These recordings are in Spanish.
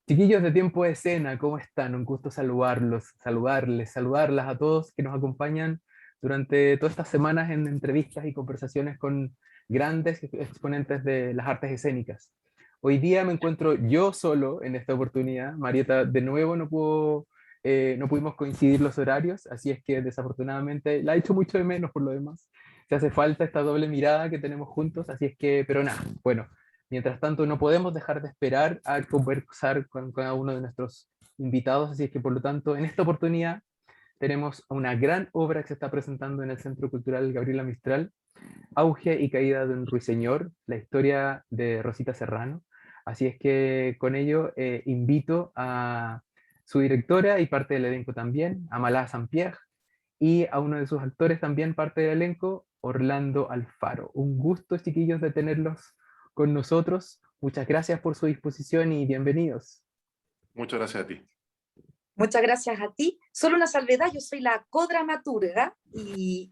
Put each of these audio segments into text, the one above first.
Chiquillos de Tiempo de Escena, ¿cómo están? Un gusto saludarlos, saludarlas a todos que nos acompañan durante todas estas semanas en entrevistas y conversaciones con grandes exponentes de las artes escénicas. Hoy día me encuentro yo solo en esta oportunidad. Marieta, de nuevo no pudimos coincidir los horarios, así es que desafortunadamente la he hecho mucho de menos por lo demás. Se hace falta esta doble mirada que tenemos juntos, así es que, pero nada, bueno. Mientras tanto, no podemos dejar de esperar a conversar con cada uno de nuestros invitados, así es que por lo tanto, en esta oportunidad tenemos una gran obra que se está presentando en el Centro Cultural Gabriela Mistral, Auge y Caída de un Ruiseñor, la historia de Rosita Serrano. Así es que con ello invito a su directora y parte del elenco también, Amalá Sampierre, y a uno de sus actores también parte del elenco, Orlando Alfaro. Un gusto, chiquillos, de tenerlos con nosotros. Muchas gracias por su disposición y bienvenidos. Muchas gracias a ti. Muchas gracias a ti. Solo una salvedad, yo soy la codramaturga y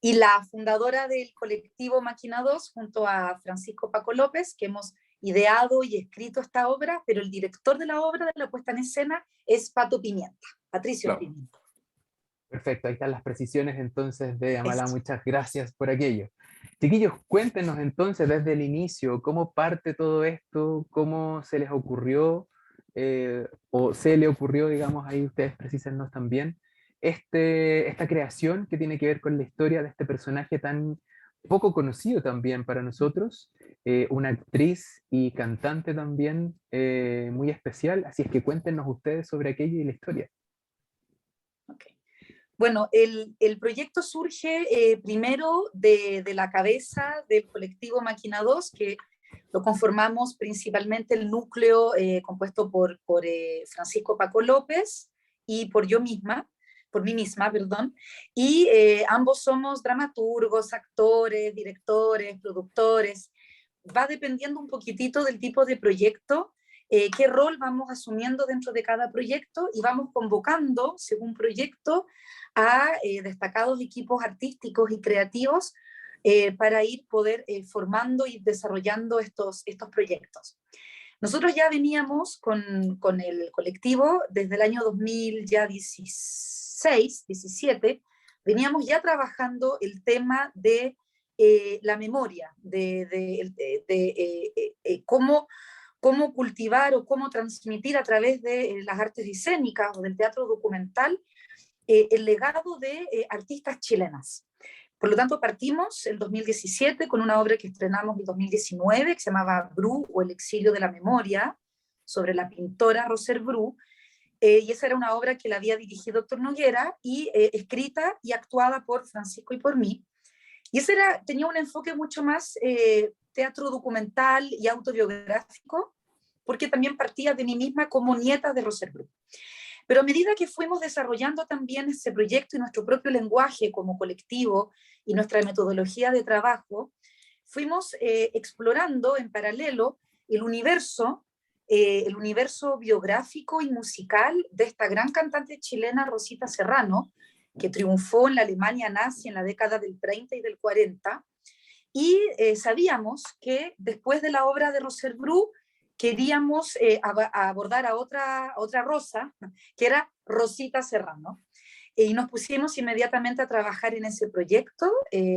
la fundadora del colectivo Máquina 2 junto a Francisco Paco López, que hemos ideado y escrito esta obra, pero el director de la obra, de la puesta en escena, es Pato Pimienta, Patricio Claro. Pimienta. Perfecto, ahí están las precisiones entonces de Amalá, Eso. muchas gracias por aquello. Chiquillos, cuéntenos entonces desde el inicio, cómo parte todo esto, cómo se les ocurrió, o se le ocurrió, digamos, ahí ustedes precísenos también, esta creación que tiene que ver con la historia de este personaje tan poco conocido también para nosotros, una actriz y cantante también muy especial, así es que cuéntenos ustedes sobre aquello y la historia. Okay. Bueno, el proyecto surge primero de la cabeza del colectivo Máquina 2, que lo conformamos principalmente el núcleo compuesto por Francisco Paco López y por mí misma, perdón, y ambos somos dramaturgos, actores, directores, productores. Va dependiendo un poquitito del tipo de proyecto, qué rol vamos asumiendo dentro de cada proyecto y vamos convocando, según proyecto, a destacados equipos artísticos y creativos para ir poder formando y desarrollando estos proyectos. Nosotros ya veníamos con el colectivo desde el año 2016, 17, veníamos ya trabajando el tema de la memoria, cómo cultivar o cómo transmitir a través de las artes escénicas o del teatro documental el legado de artistas chilenas. Por lo tanto, partimos el 2017 con una obra que estrenamos en 2019 que se llamaba Bru o El exilio de la memoria, sobre la pintora Roser Bru, y esa era una obra que la había dirigido Héctor Noguera y escrita y actuada por Francisco y por mí. Y ese tenía un enfoque mucho más teatro documental y autobiográfico, porque también partía de mí misma como nieta de Roser Bru. Pero a medida que fuimos desarrollando también ese proyecto y nuestro propio lenguaje como colectivo y nuestra metodología de trabajo, fuimos explorando en paralelo el universo biográfico y musical de esta gran cantante chilena Rosita Serrano, que triunfó en la Alemania nazi en la década del 30 y del 40, y sabíamos que después de la obra de Roser Bru queríamos abordar a otra Rosa, que era Rosita Serrano. Y nos pusimos inmediatamente a trabajar en ese proyecto.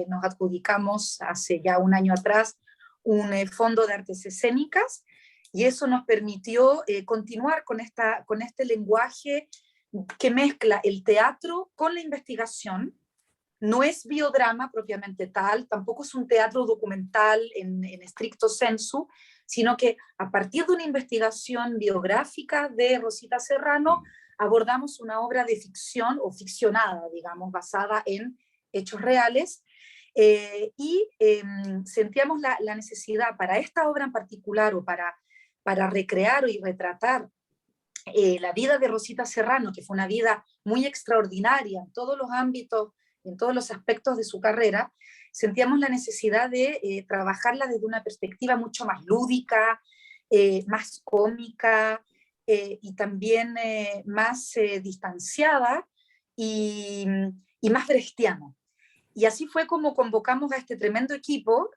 Nos adjudicamos hace ya un año atrás un fondo de artes escénicas y eso nos permitió continuar con este lenguaje que mezcla el teatro con la investigación. No es biodrama propiamente tal, tampoco es un teatro documental en estricto sensu, sino que a partir de una investigación biográfica de Rosita Serrano abordamos una obra de ficción o ficcionada, digamos, basada en hechos reales, y sentíamos la necesidad para esta obra en particular o para recrear y retratar la vida de Rosita Serrano, que fue una vida muy extraordinaria en todos los ámbitos, en todos los aspectos de su carrera, sentíamos la necesidad de trabajarla desde una perspectiva mucho más lúdica, más cómica y también más distanciada y más brechtiana. Y así fue como convocamos a este tremendo equipo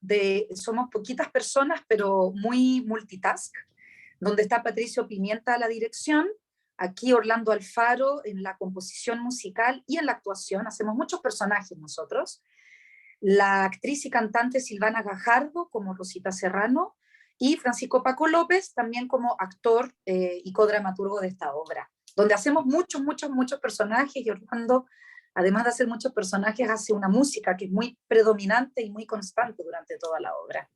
somos poquitas personas, pero muy multitask, donde está Patricio Pimienta a la dirección, aquí Orlando Alfaro en la composición musical y en la actuación. Hacemos muchos personajes nosotros. La actriz y cantante Silvana Gajardo como Rosita Serrano, y Francisco Paco López también como actor y codramaturgo de esta obra, donde hacemos muchos personajes, y Orlando, además de hacer muchos personajes, hace una música que es muy predominante y muy constante durante toda la obra.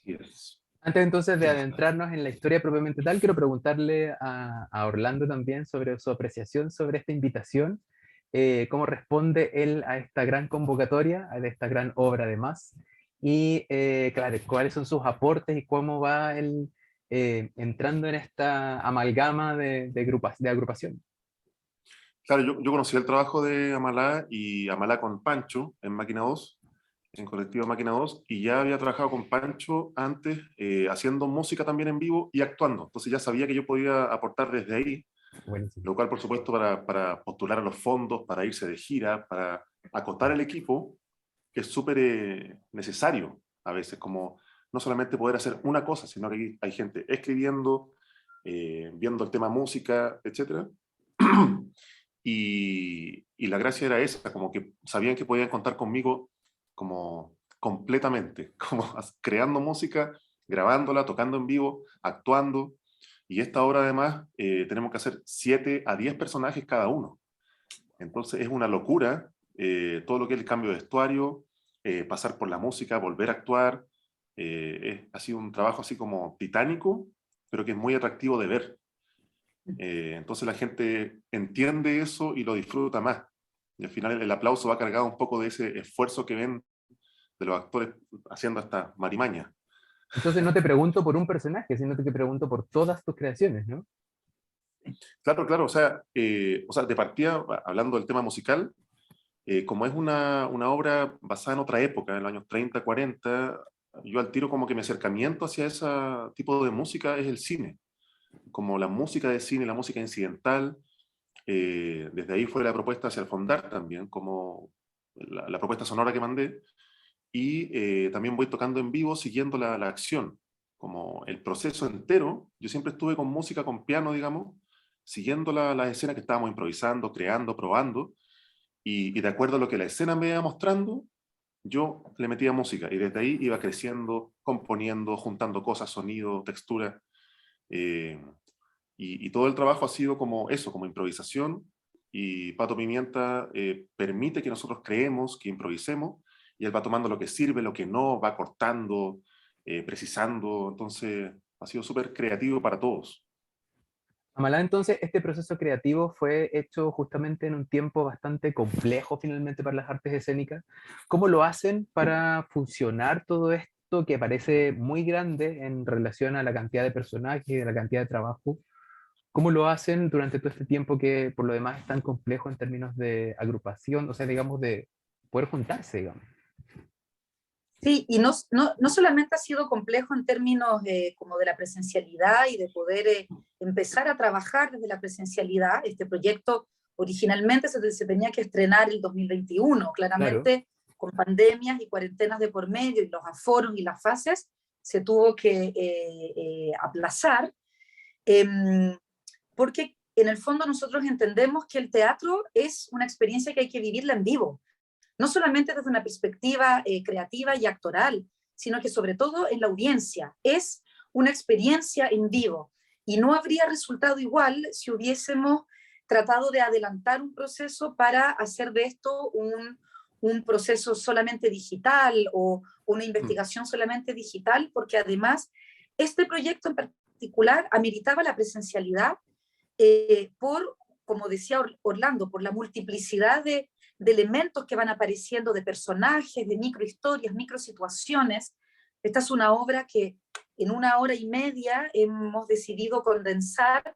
Yes. Antes entonces de adentrarnos en la historia propiamente tal, quiero preguntarle a Orlando también sobre su apreciación sobre esta invitación, cómo responde él a esta gran convocatoria, a esta gran obra además, y claro, cuáles son sus aportes y cómo va él entrando en esta amalgama de agrupación. Claro, yo conocí el trabajo de Amalá y Amalá con Pancho en Máquina 2, en Colectivo Máquina 2, y ya había trabajado con Pancho antes, haciendo música también en vivo y actuando. Entonces ya sabía que yo podía aportar desde ahí, Buenísimo. lo cual, por supuesto, para postular a los fondos, para irse de gira, para acotar el equipo, que es súper necesario a veces, como no solamente poder hacer una cosa, sino que hay gente escribiendo, viendo el tema música, etc. Y la gracia era esa, como que sabían que podían contar conmigo como completamente, como creando música, grabándola, tocando en vivo, actuando. Y esta obra además tenemos que hacer 7 a 10 personajes cada uno. Entonces es una locura todo lo que es el cambio de vestuario, pasar por la música, volver a actuar. Ha sido un trabajo así como titánico, pero que es muy atractivo de ver. Entonces la gente entiende eso y lo disfruta más. Y al final el aplauso va cargado un poco de ese esfuerzo que ven de los actores haciendo esta marimaña. Entonces no te pregunto por un personaje, sino que te pregunto por todas tus creaciones, ¿no? Claro, claro, o sea, de partida, hablando del tema musical, como es una obra basada en otra época, en los años 30, 40, yo al tiro como que mi acercamiento hacia ese tipo de música es el cine, como la música de cine, la música incidental. Desde ahí fue la propuesta hacia el Fondar también, como la propuesta sonora que mandé, y también voy tocando en vivo siguiendo la acción, como el proceso entero. Yo siempre estuve con música, con piano, digamos, siguiendo la escena que estábamos improvisando, creando, probando, y de acuerdo a lo que la escena me iba mostrando, yo le metía música, y desde ahí iba creciendo, componiendo, juntando cosas, sonido, textura, eh, y todo el trabajo ha sido como eso, como improvisación, y Pato Pimienta permite que nosotros creemos, que improvisemos, y él va tomando lo que sirve, lo que no, va cortando, precisando. Entonces ha sido súper creativo para todos. Amalá, entonces, este proceso creativo fue hecho justamente en un tiempo bastante complejo finalmente para las artes escénicas. ¿Cómo lo hacen para funcionar todo esto que parece muy grande en relación a la cantidad de personajes y a la cantidad de trabajo? ¿Cómo lo hacen durante todo este tiempo que por lo demás es tan complejo en términos de agrupación, o sea, digamos, de poder juntarse, digamos? Sí, y no solamente ha sido complejo en términos como de la presencialidad y de poder empezar a trabajar desde la presencialidad. Este proyecto originalmente se tenía que estrenar el 2021, claramente claro, con pandemias y cuarentenas de por medio y los aforos y las fases se tuvo que aplazar, porque en el fondo nosotros entendemos que el teatro es una experiencia que hay que vivirla en vivo, no solamente desde una perspectiva creativa y actoral, sino que sobre todo en la audiencia. Es una experiencia en vivo y no habría resultado igual si hubiésemos tratado de adelantar un proceso para hacer de esto un proceso solamente digital o una investigación solamente digital, porque además este proyecto en particular ameritaba la presencialidad por, como decía Orlando, por la multiplicidad de elementos que van apareciendo, de personajes, de microhistorias, microsituaciones. Esta es una obra que en 1 hora y media hemos decidido condensar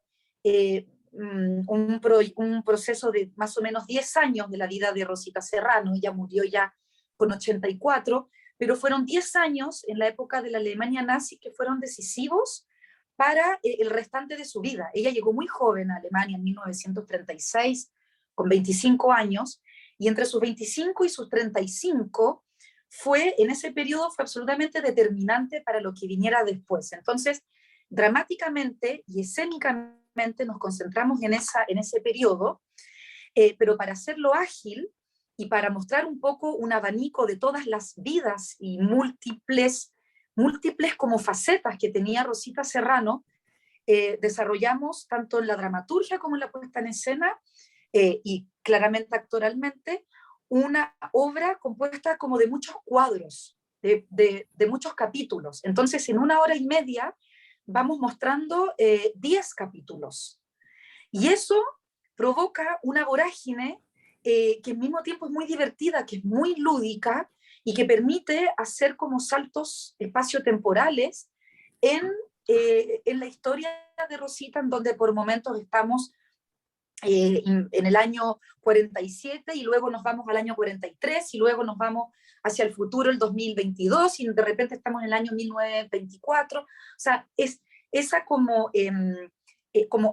un proceso de más o menos 10 años de la vida de Rosita Serrano. Ella murió ya con 84, pero fueron 10 años en la época de la Alemania nazi que fueron decisivos para el restante de su vida. Ella llegó muy joven a Alemania en 1936, con 25 años, y entre sus 25 y sus 35 en ese periodo fue absolutamente determinante para lo que viniera después. Entonces, dramáticamente y escénicamente nos concentramos en ese periodo, pero para hacerlo ágil y para mostrar un poco un abanico de todas las vidas y múltiples como facetas que tenía Rosita Serrano, desarrollamos tanto en la dramaturgia como en la puesta en escena, y claramente actoralmente, una obra compuesta como de muchos cuadros, de muchos capítulos. Entonces, en 1 hora y media vamos mostrando 10 capítulos. Y eso provoca una vorágine que al mismo tiempo es muy divertida, que es muy lúdica y que permite hacer como saltos espaciotemporales en la historia de Rosita, en donde por momentos estamos en el año 47 y luego nos vamos al año 43 y luego nos vamos hacia el futuro, el 2022, y de repente estamos en el año 1924. O sea, es esa como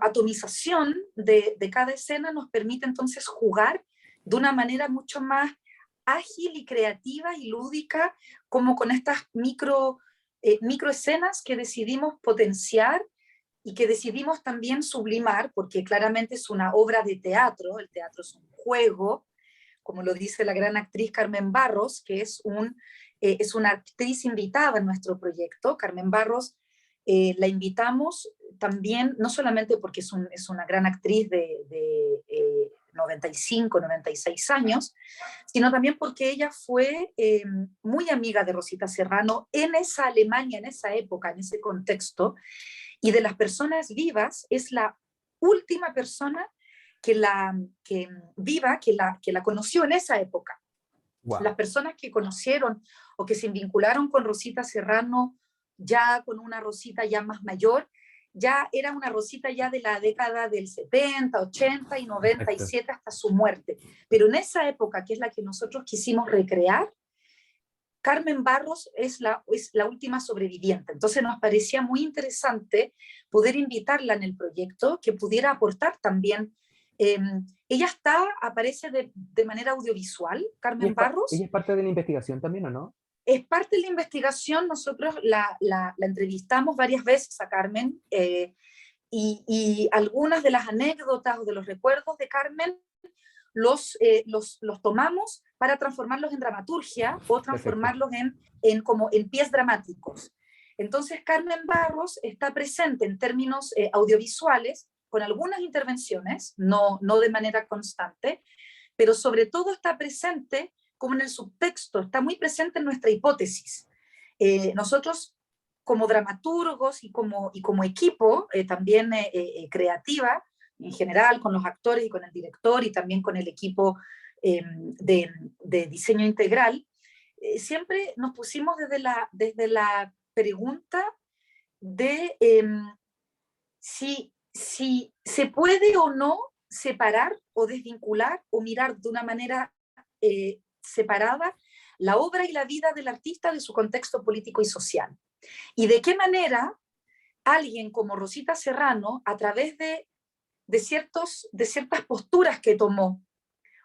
atomización de cada escena nos permite entonces jugar de una manera mucho más ágil y creativa y lúdica, como con estas microescenas que decidimos potenciar y que decidimos también sublimar, porque claramente es una obra de teatro, el teatro es un juego, como lo dice la gran actriz Carmen Barros, que es una actriz invitada en nuestro proyecto. Carmen Barros la invitamos también, no solamente porque es una gran actriz de 95, 96 años, sino también porque ella fue muy amiga de Rosita Serrano en esa Alemania, en esa época, en ese contexto, y de las personas vivas es la última persona que la conoció en esa época. Wow. Las personas que conocieron o que se vincularon con Rosita Serrano, ya con una Rosita ya más mayor, ya era una Rosita ya de la década del 70, 80 y 97 hasta su muerte. Pero en esa época, que es la que nosotros quisimos recrear, Carmen Barros es la última sobreviviente. Entonces nos parecía muy interesante poder invitarla en el proyecto, que pudiera aportar también. Ella aparece de manera audiovisual, Carmen Barros. ¿Ella es parte de la investigación también o no? Es parte de la investigación. Nosotros la entrevistamos varias veces a Carmen, y algunas de las anécdotas o de los recuerdos de Carmen los tomamos para transformarlos en dramaturgia o transformarlos en pies dramáticos. Entonces Carmen Barros está presente en términos audiovisuales con algunas intervenciones, no de manera constante, pero sobre todo está presente como en el subtexto, está muy presente en nuestra hipótesis. Nosotros como dramaturgos y como equipo también creativa, en general con los actores y con el director y también con el equipo de diseño integral, siempre nos pusimos desde la pregunta de si se puede o no separar o desvincular o mirar de una manera separada la obra y la vida del artista de su contexto político y social. Y de qué manera alguien como Rosita Serrano, a través de ciertas posturas que tomó,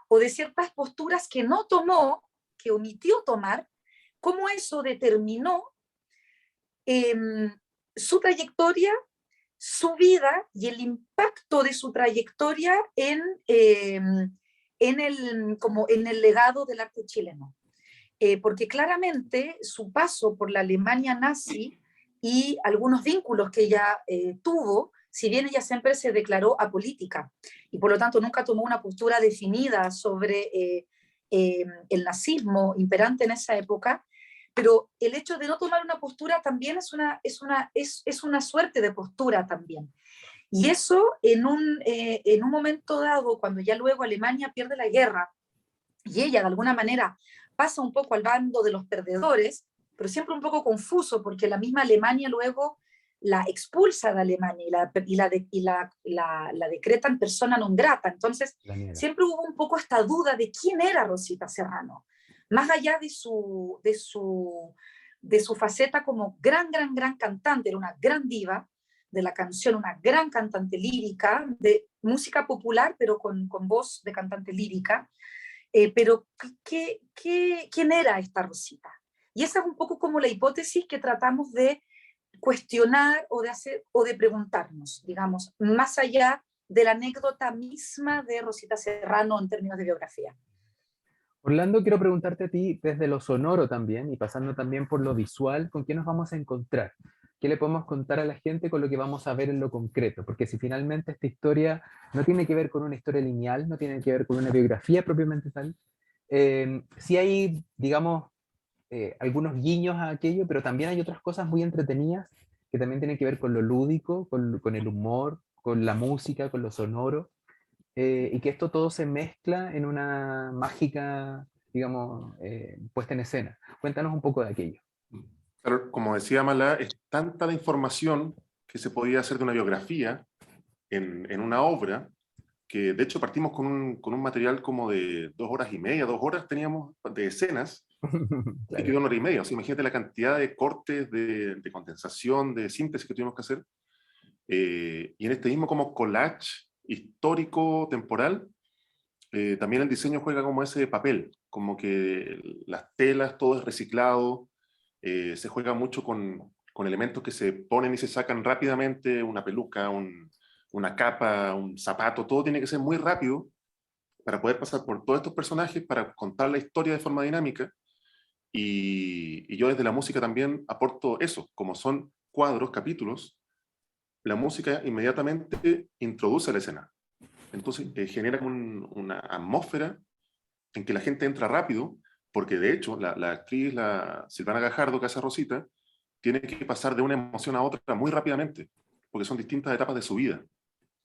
o de ciertas posturas que no tomó, que omitió tomar, cómo eso determinó su trayectoria, su vida y el impacto de su trayectoria en el legado del arte chileno. Porque claramente su paso por la Alemania nazi y algunos vínculos que ella tuvo, si bien ella siempre se declaró apolítica y por lo tanto nunca tomó una postura definida sobre el nazismo imperante en esa época, pero el hecho de no tomar una postura también es una suerte de postura también. Y eso en un momento dado, cuando ya luego Alemania pierde la guerra y ella de alguna manera pasa un poco al bando de los perdedores, pero siempre un poco confuso, porque la misma Alemania luego la expulsa de Alemania y la decretan persona non grata. Entonces, siempre hubo un poco esta duda de quién era Rosita Serrano, más allá de su faceta como gran cantante. Era una gran diva de la canción, una gran cantante lírica, de música popular, pero con voz de cantante lírica. Pero ¿quién era esta Rosita? Y esa es un poco como la hipótesis que tratamos de cuestionar o de hacer o de preguntarnos, digamos, más allá de la anécdota misma de Rosita Serrano en términos de biografía. Orlando, quiero preguntarte a ti desde lo sonoro también y pasando también por lo visual, ¿con qué nos vamos a encontrar? ¿Qué le podemos contar a la gente con lo que vamos a ver en lo concreto? Porque si finalmente esta historia no tiene que ver con una historia lineal, no tiene que ver con una biografía propiamente tal, sí hay, digamos, algunos guiños a aquello, pero también hay otras cosas muy entretenidas que también tienen que ver con lo lúdico, con el humor, con la música, con lo sonoro, y que esto todo se mezcla en una mágica, digamos, puesta en escena. Cuéntanos un poco de aquello. Claro, como decía Mala, es tanta la información que se podía hacer de una biografía en una obra, que de hecho partimos con un material como de 2 horas y media, 2 horas teníamos de escenas, y Claro. quedó 1 hora y media. O sea, imagínate la cantidad de cortes, de condensación, de síntesis que tuvimos que hacer. Y en este mismo como collage histórico, temporal, también el diseño juega como ese papel, como que las telas, todo es reciclado, se juega mucho con elementos que se ponen y se sacan rápidamente, una peluca, una capa, un zapato, todo tiene que ser muy rápido para poder pasar por todos estos personajes, para contar la historia de forma dinámica. Y yo desde la música también aporto eso, como son cuadros, capítulos, la música inmediatamente introduce la escena. Entonces genera una atmósfera en que la gente entra rápido, porque de hecho la actriz, la Silvana Gajardo, que hace a Rosita, tiene que pasar de una emoción a otra muy rápidamente, porque son distintas etapas de su vida.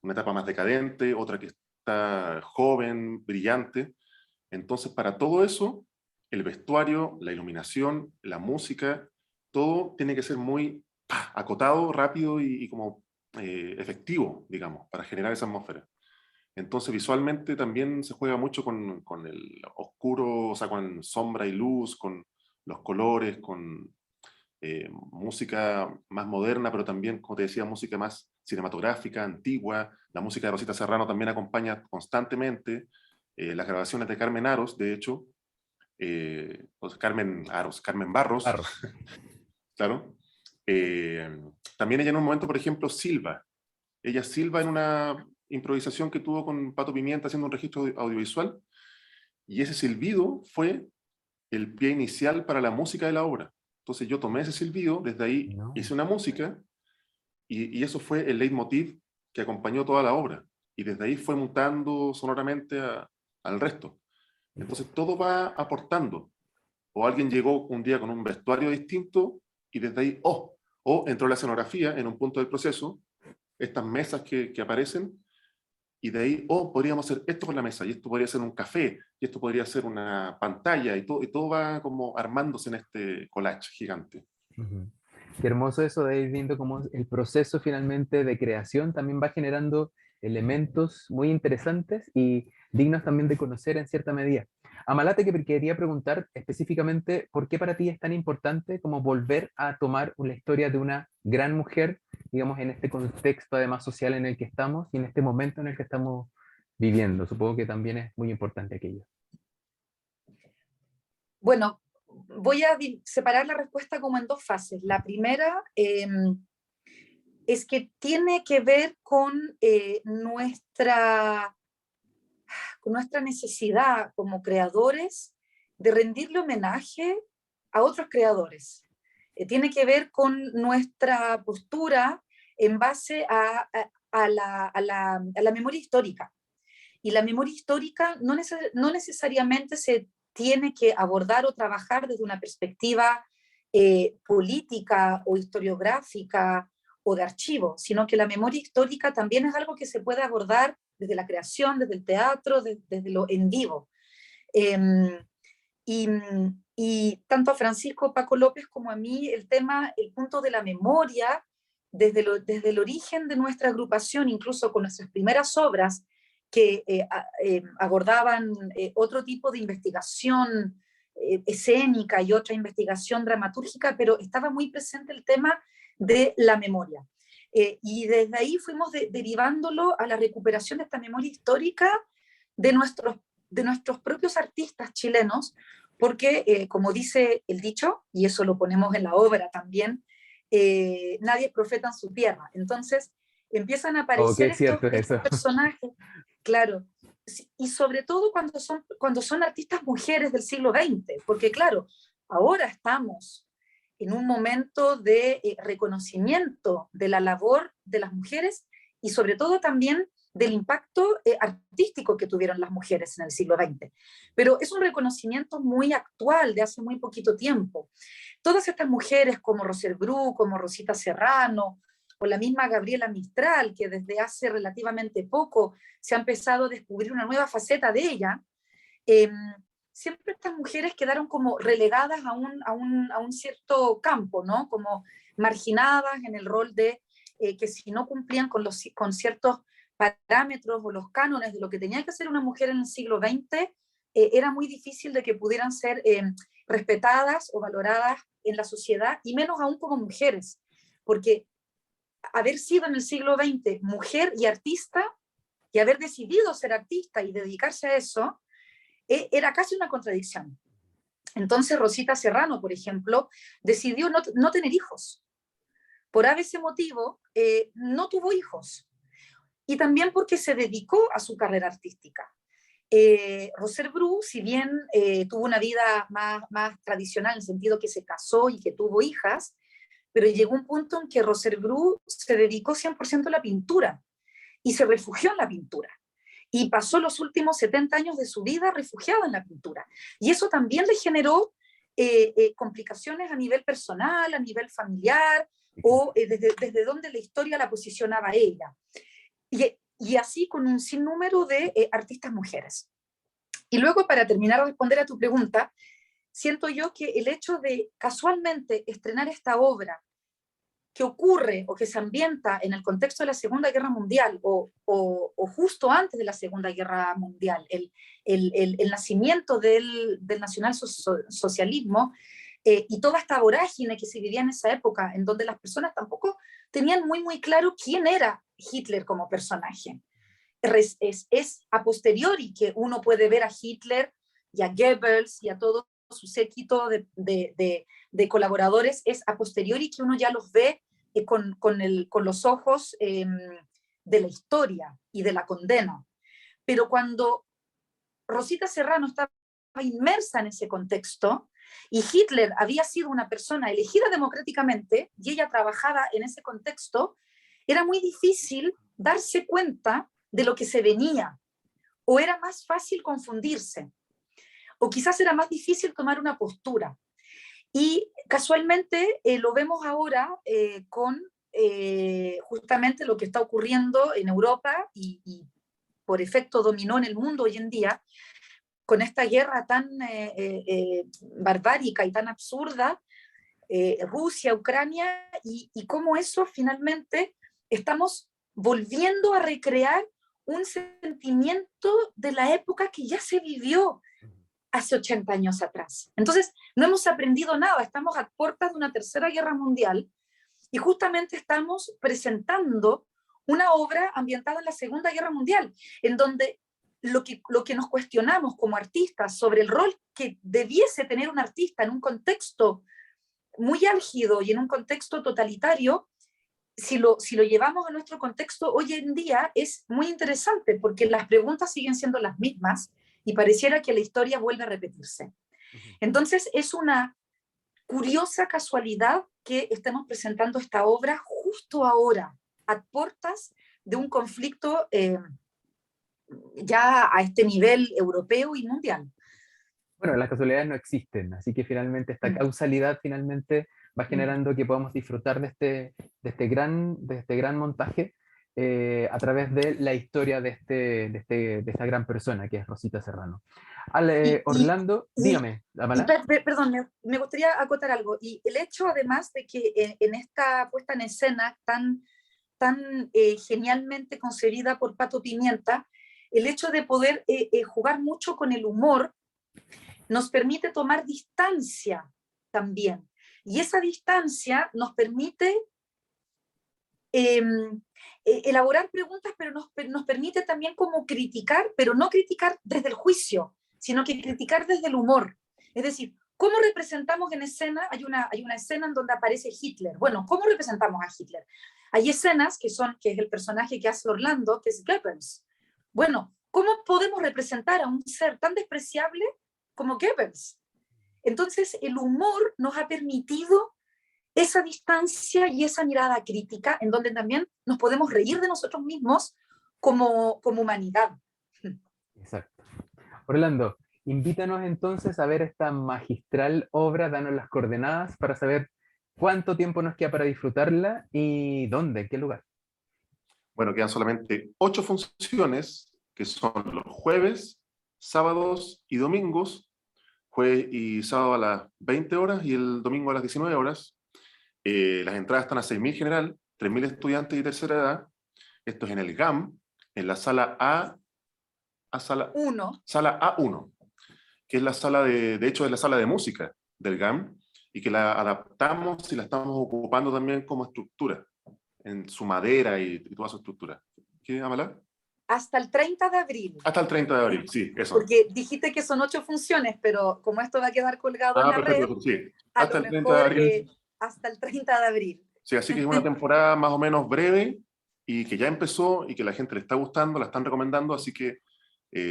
Una etapa más decadente, otra que está joven, brillante. Entonces, para todo eso, el vestuario, la iluminación, la música, todo tiene que ser muy acotado, rápido y como efectivo, digamos, para generar esa atmósfera. Entonces, visualmente también se juega mucho con el oscuro, o sea, con sombra y luz, con los colores, con música más moderna, pero también, como te decía, música más cinematográfica, antigua. La música de Rosita Serrano también acompaña constantemente. Las grabaciones de Carmen Aros, de hecho, Carmen Aros, Carmen Barros, Barros. claro. También ella en un momento, por ejemplo, silba. Ella silba en una improvisación que tuvo con Pato Pimienta haciendo un registro audiovisual, y ese silbido fue el pie inicial para la música de la obra. Entonces yo tomé ese silbido, desde ahí No. hice una música, y eso fue el leitmotiv que acompañó toda la obra. Y desde ahí fue mutando sonoramente al resto. Entonces todo va aportando. O alguien llegó un día con un vestuario distinto y desde ahí, o entró la escenografía en un punto del proceso, estas mesas que aparecen, y de ahí, podríamos hacer esto con la mesa, y esto podría ser un café, y esto podría ser una pantalla, y todo va como armándose en este collage gigante. Ujú. Qué hermoso eso de ir viendo cómo el proceso finalmente de creación también va generando elementos muy interesantes y dignos también de conocer en cierta medida. Amalate, que quería preguntar específicamente por qué para ti es tan importante como volver a tomar una historia de una gran mujer, digamos, en este contexto además social en el que estamos y en este momento en el que estamos viviendo. Supongo que también es muy importante aquello. Bueno, voy a separar la respuesta como en dos fases. La primera es que tiene que ver con nuestra necesidad como creadores de rendirle homenaje a otros creadores. Tiene que ver con nuestra postura en base a la memoria histórica. Y la memoria histórica no necesariamente se tiene que abordar o trabajar desde una perspectiva política o historiográfica o de archivo, sino que la memoria histórica también es algo que se puede abordar desde la creación, desde el teatro, desde lo en vivo. Eh, y, y tanto a Francisco Paco López como a mí, el punto de la memoria, desde el origen de nuestra agrupación, incluso con nuestras primeras obras, que abordaban otro tipo de investigación escénica y otra investigación dramatúrgica, pero estaba muy presente el tema de la memoria. Y desde ahí fuimos derivándolo a la recuperación de esta memoria histórica de nuestros propios artistas chilenos, porque como dice el dicho, y eso lo ponemos en la obra también, nadie es profeta en su tierra. Entonces empiezan a Oh, qué aparecer cierto es estos eso. personajes, claro, y sobre todo cuando son artistas mujeres del siglo XX, porque claro, ahora estamos en un momento de reconocimiento de la labor de las mujeres y sobre todo también del impacto artístico que tuvieron las mujeres en el siglo XX. Pero es un reconocimiento muy actual, de hace muy poquito tiempo. Todas estas mujeres como Rosel Bru, como Rosita Serrano, o la misma Gabriela Mistral, que desde hace relativamente poco se ha empezado a descubrir una nueva faceta de ella, eh, siempre estas mujeres quedaron como relegadas a un cierto campo, ¿no? Como marginadas en el rol de que si no cumplían con ciertos parámetros o los cánones de lo que tenía que hacer una mujer en el siglo XX, era muy difícil de que pudieran ser respetadas o valoradas en la sociedad, y menos aún como mujeres, porque haber sido en el siglo XX mujer y artista, y haber decidido ser artista y dedicarse a eso, era casi una contradicción. Entonces Rosita Serrano, por ejemplo, decidió no tener hijos. Por ese motivo, no tuvo hijos. Y también porque se dedicó a su carrera artística. Rosel Bru, si bien tuvo una vida más tradicional, en el sentido que se casó y que tuvo hijas, pero llegó un punto en que Rosel Bru se dedicó 100% a la pintura y se refugió en la pintura. Y pasó los últimos 70 años de su vida refugiada en la pintura. Y eso también le generó complicaciones a nivel personal, a nivel familiar, o desde donde la historia la posicionaba ella. Y así con un sinnúmero de artistas mujeres. Y luego, para terminar de responder a tu pregunta, siento yo que el hecho de casualmente estrenar esta obra que ocurre o que se ambienta en el contexto de la Segunda Guerra Mundial o justo antes de la Segunda Guerra Mundial, el nacimiento del nacionalsocialismo y toda esta vorágine que se vivía en esa época, en donde las personas tampoco tenían muy claro quién era Hitler como personaje. Es a posteriori que uno puede ver a Hitler y a Goebbels y a todo su séquito de colaboradores, es a posteriori que uno ya los ve con los ojos de la historia y de la condena. Pero cuando Rosita Serrano estaba inmersa en ese contexto y Hitler había sido una persona elegida democráticamente y ella trabajaba en ese contexto, era muy difícil darse cuenta de lo que se venía, o era más fácil confundirse, o quizás era más difícil tomar una postura. Y casualmente lo vemos ahora con justamente lo que está ocurriendo en Europa y por efecto dominó en el mundo hoy en día, con esta guerra tan barbárica y tan absurda, Rusia, Ucrania, y cómo eso finalmente estamos volviendo a recrear un sentimiento de la época que ya se vivió hace 80 años atrás. Entonces, no hemos aprendido nada, estamos a puertas de una tercera guerra mundial y justamente estamos presentando una obra ambientada en la Segunda Guerra Mundial, en donde lo que nos cuestionamos como artistas sobre el rol que debiese tener un artista en un contexto muy álgido y en un contexto totalitario, si lo llevamos a nuestro contexto hoy en día es muy interesante porque las preguntas siguen siendo las mismas y pareciera que la historia vuelve a repetirse. Entonces es una curiosa casualidad que estemos presentando esta obra justo ahora, a puertas de un conflicto ya a este nivel europeo y mundial. Bueno, las casualidades no existen, así que finalmente esta causalidad finalmente va generando que podamos disfrutar de este gran montaje a través de la historia de esta gran persona que es Rosita Serrano. Orlando, dígame, Amala. Perdón, me gustaría acotar algo. Y el hecho además de que en esta puesta en escena tan genialmente concebida por Pato Pimienta, el hecho de poder jugar mucho con el humor nos permite tomar distancia también. Y esa distancia nos permite elaborar preguntas, pero nos permite también como criticar, pero no criticar desde el juicio, sino que criticar desde el humor. Es decir, ¿Cómo representamos en escena? Hay una escena en donde aparece Hitler. Bueno, ¿cómo representamos a Hitler? Hay escenas que es el personaje que hace Orlando, que es Goebbels. Bueno, ¿cómo podemos representar a un ser tan despreciable como Goebbels? Entonces, el humor nos ha permitido esa distancia y esa mirada crítica en donde también nos podemos reír de nosotros mismos como humanidad. Exacto. Orlando, invítanos entonces a ver esta magistral obra, danos las coordenadas para saber cuánto tiempo nos queda para disfrutarla y dónde, en qué lugar. Bueno, quedan solamente 8 funciones, que son los jueves, sábados y domingos, jueves y sábado a las 20 horas y el domingo a las 19 horas. Las entradas están a 6.000 general, 3.000 estudiantes y tercera edad. Esto es en el GAM, en la sala sala A1, que es la sala de hecho es la sala de música del GAM, y que la adaptamos y la estamos ocupando también como estructura, en su madera y toda su estructura. ¿Qué, Amala? Hasta el 30 de abril. Hasta el 30 de abril, sí, eso. Porque dijiste que son 8 funciones, pero como esto va a quedar colgado en la Perfecto, red, sí. a Hasta lo el 30 de mejor abril. hasta el 30 de abril. Sí, así que es una temporada más o menos breve y que ya empezó y que la gente le está gustando, la están recomendando, así que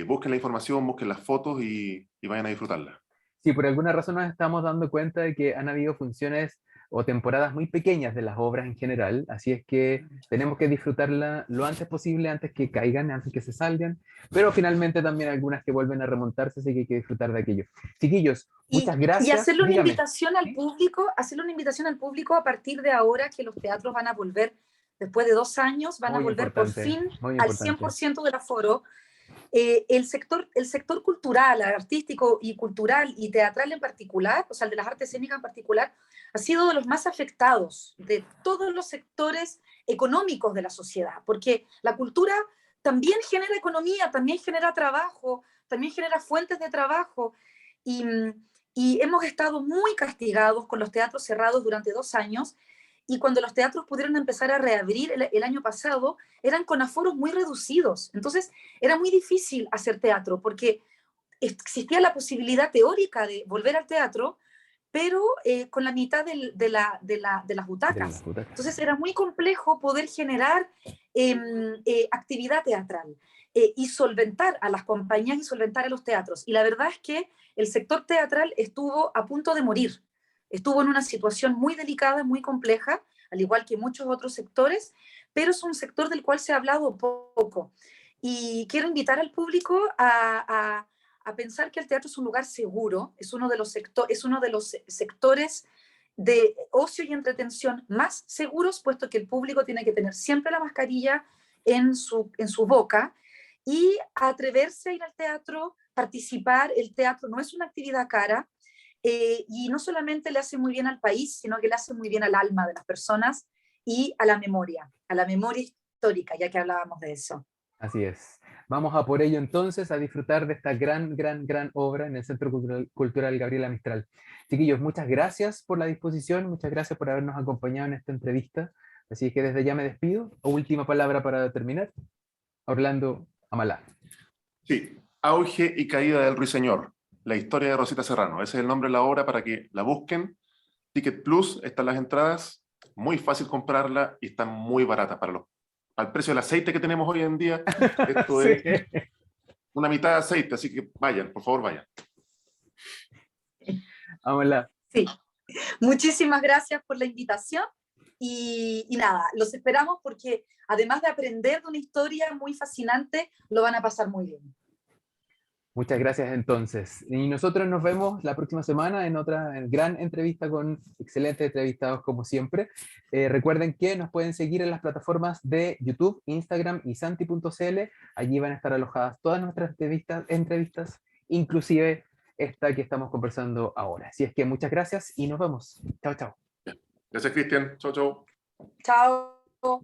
busquen la información, busquen las fotos y vayan a disfrutarla. Si por alguna razón nos estamos dando cuenta de que han habido funciones o temporadas muy pequeñas de las obras en general, así es que tenemos que disfrutarla lo antes posible, antes que caigan, antes que se salgan, pero finalmente también algunas que vuelven a remontarse, así que hay que disfrutar de aquello. Chiquillos, muchas Y gracias. hacerle una Dígame. invitación al público, a partir de ahora que los teatros van a volver, después de 2 años, van a Muy volver por importante, fin muy al importante. 100% del aforo. El sector cultural, artístico y cultural y teatral en particular, o sea, el de las artes escénicas en particular, ha sido de los más afectados de todos los sectores económicos de la sociedad, porque la cultura también genera economía, también genera trabajo, también genera fuentes de trabajo, y, y hemos estado muy castigados con los teatros cerrados durante 2 años, y cuando los teatros pudieron empezar a reabrir el año pasado, eran con aforos muy reducidos. Entonces, era muy difícil hacer teatro porque existía la posibilidad teórica de volver al teatro, pero con la mitad de las butacas. Entonces era muy complejo poder generar actividad teatral y solventar a las compañías y solventar a los teatros. Y la verdad es que el sector teatral estuvo a punto de morir. Estuvo en una situación muy delicada, muy compleja, al igual que muchos otros sectores, pero es un sector del cual se ha hablado poco. Y quiero invitar al público a pensar que el teatro es un lugar seguro, es uno de los sectores de ocio y entretención más seguros, puesto que el público tiene que tener siempre la mascarilla en su boca y atreverse a ir al teatro, participar. El teatro no es una actividad cara, y no solamente le hace muy bien al país, sino que le hace muy bien al alma de las personas y a la memoria histórica, ya que hablábamos de eso. Así es. Vamos a por ello entonces, a disfrutar de esta gran obra en el Centro Cultural Gabriela Mistral. Chiquillos, muchas gracias por la disposición, muchas gracias por habernos acompañado en esta entrevista. Así que desde ya me despido. Última palabra para terminar. Orlando Amalá. Sí, Auge y caída del Ruiseñor, la historia de Rosita Serrano. Ese es el nombre de la obra para que la busquen. Ticket Plus, están las entradas, muy fácil comprarla y están muy baratas al precio del aceite que tenemos hoy en día. Esto Sí. es una mitad de aceite, así que vayan, por favor, vayan. Amalá. Sí, muchísimas gracias por la invitación y nada, los esperamos porque además de aprender de una historia muy fascinante, lo van a pasar muy bien. Muchas gracias entonces. Y nosotros nos vemos la próxima semana en otra gran entrevista con excelentes entrevistados como siempre. Recuerden que nos pueden seguir en las plataformas de YouTube, Instagram y santi.cl. Allí van a estar alojadas todas nuestras entrevistas, inclusive esta que estamos conversando ahora. Así es que muchas gracias y nos vemos. Chao, chao. Gracias, Cristian. Chau, chau. Chao.